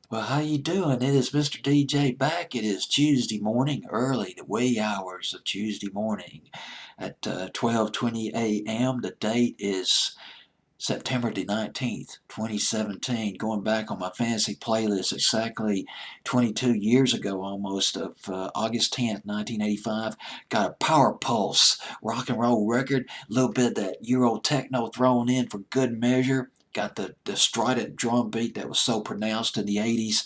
Well, how you doing? It is Mr. DJ back. It is Tuesday morning, early, the wee hours of Tuesday morning at 12:20 a.m. The date is September the 19th, 2017. Going back on my fantasy playlist exactly 22 years ago almost of August 10th, 1985. Got a Power Pulse rock and roll record. A little bit of that Euro techno thrown in for good measure. Got the strident drum beat that was so pronounced in the 80s.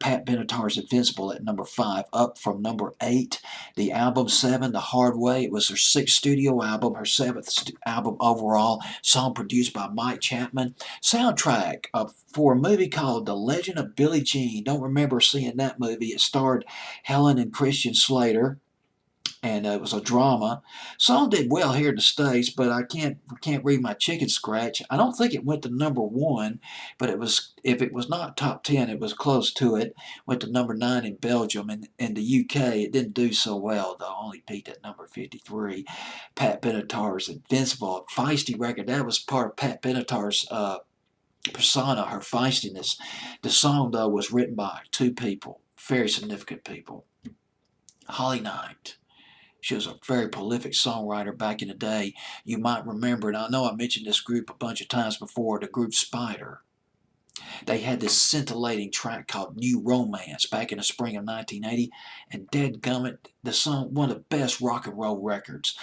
Pat Benatar's Invincible at number 5, up from number 8. The album 7, The Hard Way. It was her 6th studio album, her 7th album overall. Song produced by Mike Chapman. Soundtrack for a movie called The Legend of Billie Jean. Don't remember seeing that movie. It starred Helen and Christian Slater, and it was a drama. Song did well here in the States, but I can't read my chicken scratch. I don't think it went to number 1, but it was, if it was not top 10, it was close to it. Went to number 9 in Belgium. In the UK, it didn't do so well, though. Only peaked at number 53. Pat Benatar's Invincible, feisty record. That was part of Pat Benatar's persona, her feistiness. The song, though, was written by 2 people, very significant people. Holly Knight. She was a very prolific songwriter back in the day. You might remember, and I know I mentioned this group a bunch of times before, the group Spider. They had this scintillating track called New Romance back in the spring of 1980, and dadgummit, the song, one of the best rock and roll records,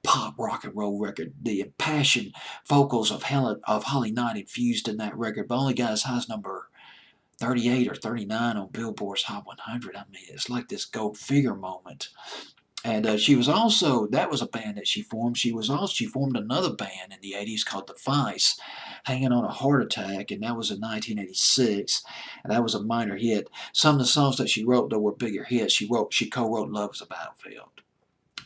pop rock and roll record. The impassioned vocals of Holly Knight infused in that record, but only got as high as number 38 or 39 on Billboard's Hot 100. I mean, it's like this gold figure moment. And she was also, that was a band that she formed. She formed another band in the 80s called The Vice, Hanging on a Heart Attack, and that was in 1986. And that was a minor hit. Some of the songs that she wrote, though, were bigger hits. She co-wrote Love is a Battlefield.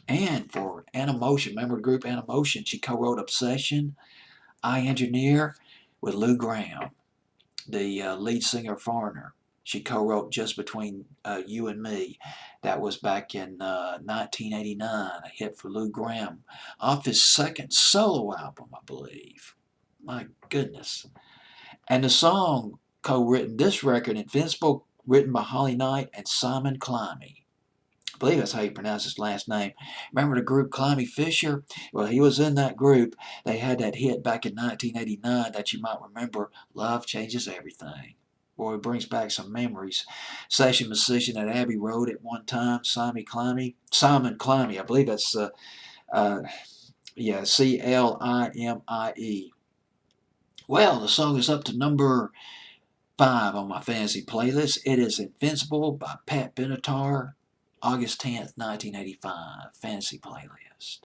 And for Animotion, remember the group Animotion? She co-wrote Obsession, I Engineer with Lou Gramm, the lead singer of Foreigner. She co-wrote Just Between You and Me. That was back in 1989, a hit for Lou Gramm, off his second solo album, I believe. My goodness. And the song co-written, this record, Invincible, written by Holly Knight and Simon Climie. I believe that's how you pronounce his last name. Remember the group Climie Fisher? Well, he was in that group. They had that hit back in 1989 that you might remember, Love Changes Everything. Boy, it brings back some memories. Session musician at Abbey Road at one time, Simon Climie, I believe that's, Climie. Well, the song is up to number 5 on my fantasy playlist. It is Invincible by Pat Benatar, August 10th, 1985, fantasy playlist.